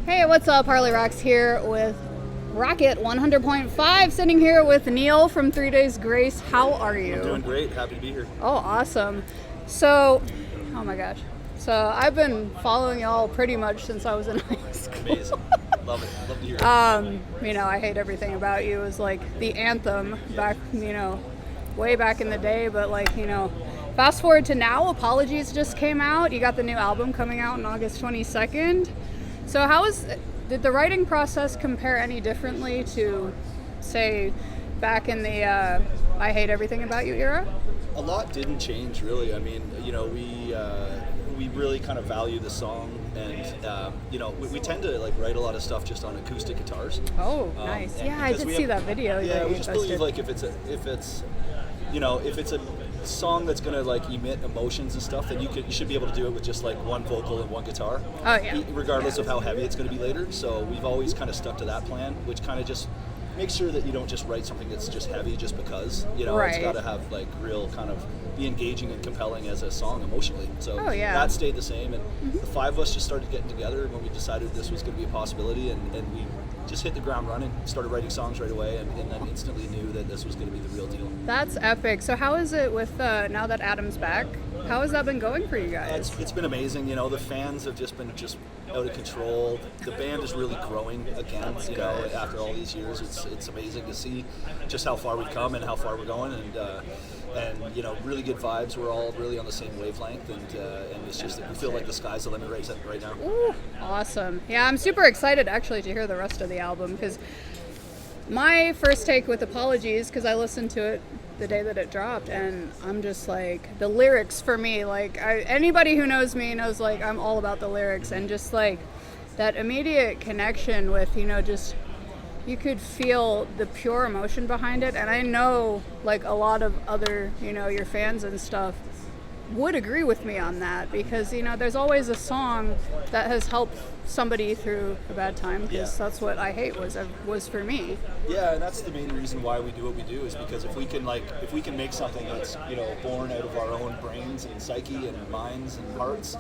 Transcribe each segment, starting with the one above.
Hey, what's up? Harley Rocks here with Rocket 100.5, sitting here with Neil from 3 Days Grace. How are you? I'm doing great. Happy to be here. Oh, awesome. So, oh my gosh. So I've been following y'all pretty much since I was in high school. Amazing. Love it. Love to hear it. I Hate Everything About You was like the anthem back, way back in the day. But fast forward to now, Apologies just came out. You got the new album coming out on August 22nd. So did the writing process compare any differently to, say, back in the I Hate Everything About You era? A lot didn't change, really. I mean, we really kind of value the song, and we tend to write a lot of stuff just on acoustic guitars. Oh, nice. Yeah, I did see that video. Yeah, we just believe if it's a song that's gonna emit emotions and stuff, then you should be able to do it with just one vocal and one guitar. Oh yeah. Regardless of how heavy it's going to be later. So we've always kind of stuck to that plan, which kind of just makes sure that you don't just write something that's just heavy just because. Right. It's got to have real kind of be engaging and compelling as a song emotionally. So that stayed the same, and the five of us just started getting together when we decided this was going to be a possibility, and we just hit the ground running, started writing songs right away, and then instantly knew that this was going to be the real deal. That's epic. So how is it with now that Adam's back? How has that been going for you guys? It's been amazing. The fans have just been out of control. The band is really growing again. After all these years, it's amazing to see just how far we've come and how far we're going, and really good vibes. We're all really on the same wavelength, and it's just that we feel like the sky's the limit right now. Ooh, awesome. Yeah, I'm super excited actually to hear the rest of the album, because my first take with Apologies, because I listened to it the day that it dropped, and I'm just the lyrics for me, anybody who knows me knows I'm all about the lyrics, and just that immediate connection with just you could feel the pure emotion behind it. And I know a lot of other your fans and stuff would agree with me on that, because there's always a song that has helped somebody through a bad time, because that's what I Hate was for me. Yeah, and that's the main reason why we do what we do, is because if we can make something that's born out of our own brains and psyche and minds and hearts,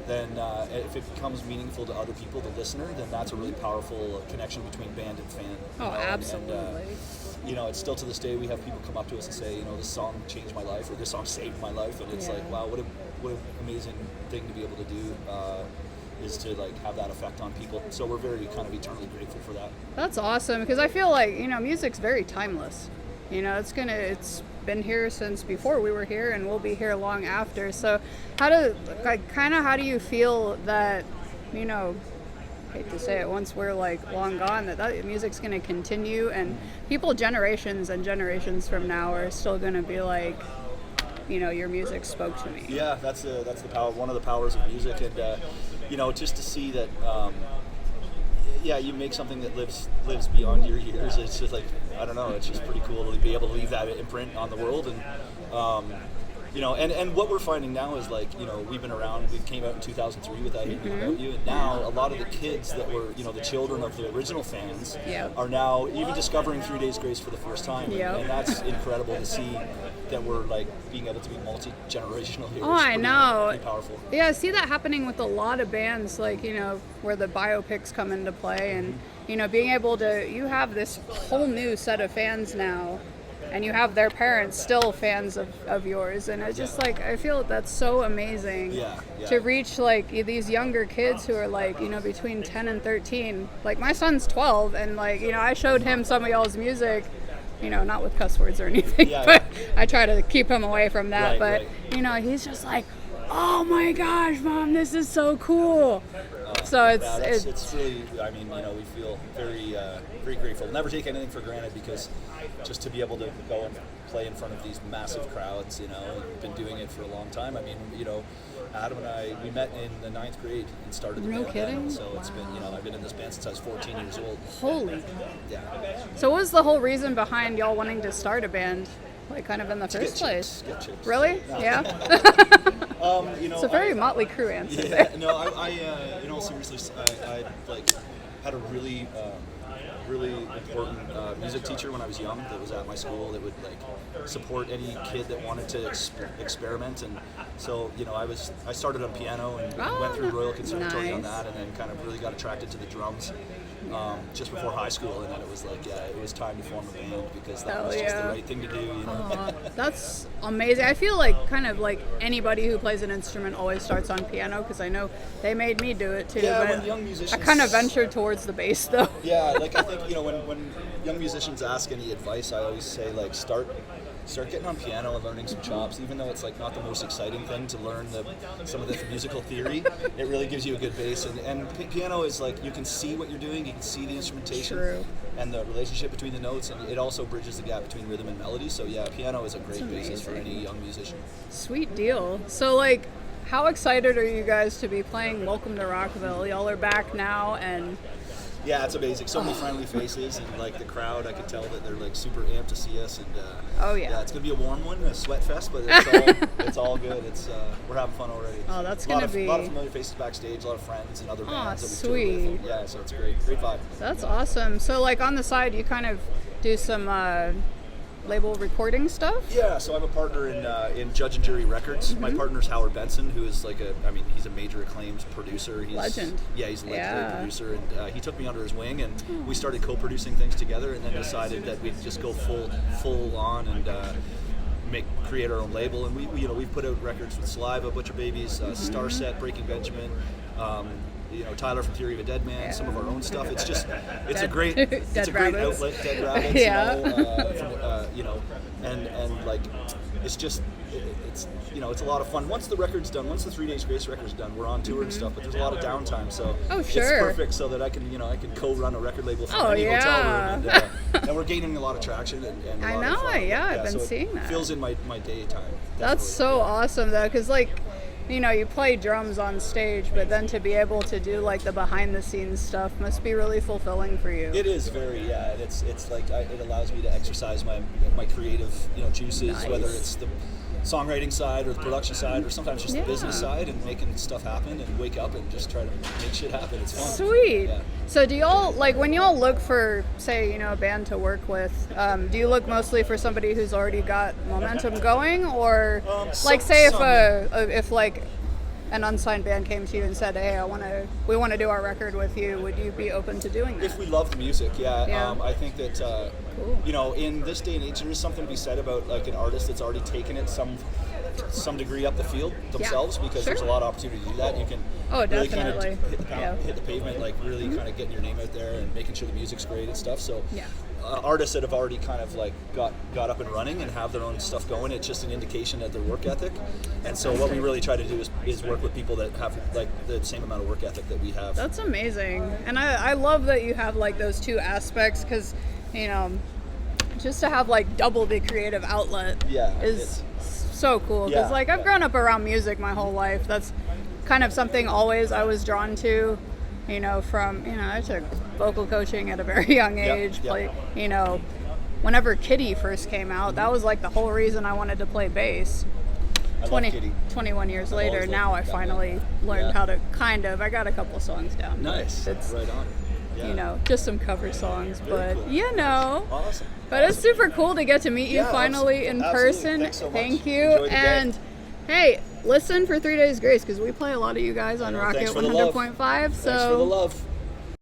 then if it becomes meaningful to other people, the listener, then that's a really powerful connection between band and fan. Absolutely. And it's still to this day, we have people come up to us and say, this song changed my life, or this song saved my life, and it's wow, what an amazing thing to be able to do, is to have that effect on people. So we're very kind of eternally grateful for that. That's awesome, because I feel music's very timeless. It's been here since before we were here, and we'll be here long after. So how do you feel that, hate to say it, once we're long gone, that music's going to continue, and people generations and generations from now are still going to be your music spoke to me? Yeah, that's the power, one of the powers of music, and just to see that you make something that lives beyond your years. It's just I don't know, it's just pretty cool to be able to leave that imprint on the world. And and what we're finding now is we've been around. We came out in 2003 with I Hate Everything About You, and now a lot of the kids that were the children of the original fans are now even discovering 3 Days Grace for the first time, and that's incredible to see that we're being able to be multi-generational here. Oh, I know. Pretty powerful. Yeah, I see that happening with a lot of bands, where the biopics come into play, and being able to, you have this whole new set of fans now, and you have their parents still fans of yours, and it's just I feel that's so amazing to reach these younger kids who are between 10 and 13. My son's 12, and I showed him some of y'all's music, not with cuss words or anything, but I try to keep him away from that. But he's just oh my gosh, Mom, this is so cool. So it's really, we feel very very grateful. Never take anything for granted, because just to be able to go and play in front of these massive crowds, we've been doing it for a long time. Adam and I, we met in the 9th grade and started the band. No kidding? Then. So it's been, I've been in this band since I was 14 years old. Holy. Yeah. So what was the whole reason behind y'all wanting to start a band, kind of in the first place? Get chicks. Really? Yeah. It's a very Motley Crue answer Yeah, there. no, in all seriousness, I like had a really important music teacher when I was young that was at my school that would like support any kid that wanted to experiment. And so I started on piano and went through Royal Conservatory on nice. that, and then kind of really got attracted to the drums just before high school. And then it was like, it was time to form a band because that was just the right thing to do. That's amazing. I feel like kind of like anybody who plays an instrument always starts on piano, because I know they made me do it too. Yeah, but when young musicians, I kind of ventured towards the bass though. Yeah, like I think when young musicians ask any advice, I always say like start getting on piano and learning some chops, even though it's like not the most exciting thing to learn some of the musical theory. It really gives you a good base, and piano is like you can see what you're doing, you can see the instrumentation. True. And the relationship between the notes, and it also bridges the gap between rhythm and melody. So yeah, piano is a great basis for any young musician. Sweet deal. So like, how excited are you guys to be playing Welcome to Rockville? Y'all are back now, and yeah, it's amazing. So many friendly faces, and like the crowd, I could tell that they're like super amped to see us. And yeah, it's gonna be a warm one, a sweat fest, but it's all good. We're having fun already. Oh, that's a gonna be a lot of familiar faces backstage, a lot of friends and other bands that sweet. we toured with. Yeah, so it's great vibe. That's awesome. So like on the side, you kind of do some label recording stuff? Yeah, so I'm a partner in Judge and Jury Records. My partner's Howard Benson, who is he's a major acclaimed producer. He's legend. Yeah, he's a legendary producer, and he took me under his wing, and we started co-producing things together, and then decided that we'd just go full on and create our own label. And we've put out records with Saliva, Butcher Babies, Starset, Breaking Benjamin. Tyler from Theory of a Dead Man, some of our own stuff. It's a great outlet, Dead Rabbits. And like it's a lot of fun. Once the record's done, once the 3 Days Grace record's done, we're on tour and stuff. But there's a lot of downtime, so it's perfect so that I can co-run a record label from any hotel room, and we're gaining a lot of traction. And I know, I've been seeing that. It fills in my daytime. That's so awesome though, because like, you play drums on stage, but then to be able to do like the behind the scenes stuff must be really fulfilling for you. It is very, it's like it allows me to exercise my creative, juices, whether it's the songwriting side or the production side, or sometimes just the business side, and making stuff happen and wake up and just try to make shit happen. It's fun. Sweet. Yeah. So do y'all, like when y'all look for, say, a band to work with, do you look mostly for somebody who's already got momentum going, or like say if like an unsigned band came to you and said, hey, we want to do our record with you, would you be open to doing that? If we love the music, I think that cool. In this day and age, there is something to be said about like an artist that's already taken it some degree up the field themselves, because there's a lot of opportunity to do that. You can really definitely kind of hit the pavement, like really kind of getting your name out there and making sure the music's great and stuff. So artists that have already kind of like got up and running and have their own stuff going, it's just an indication of their work ethic. And so what we really try to do is work with people that have like the same amount of work ethic that we have. That's amazing. And I love that you have like those two aspects, because just to have like double the creative outlet is so cool, because I've grown up around music my whole life. That's kind of something always I was drawn to, from I took vocal coaching at a very young age. Whenever Kitty first came out, that was like the whole reason I wanted to play bass. 21 years later, now I finally learned how to I got a couple songs down. Nice. It's, right on. just some cover songs, Very but cool. Awesome. But it's super cool to get to meet you finally in person. Thanks so much. Thank you. Enjoy the and day. Hey, listen for 3 Days Grace, because we play a lot of you guys on Rocket 100.5. So Thanks for the love.